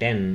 10,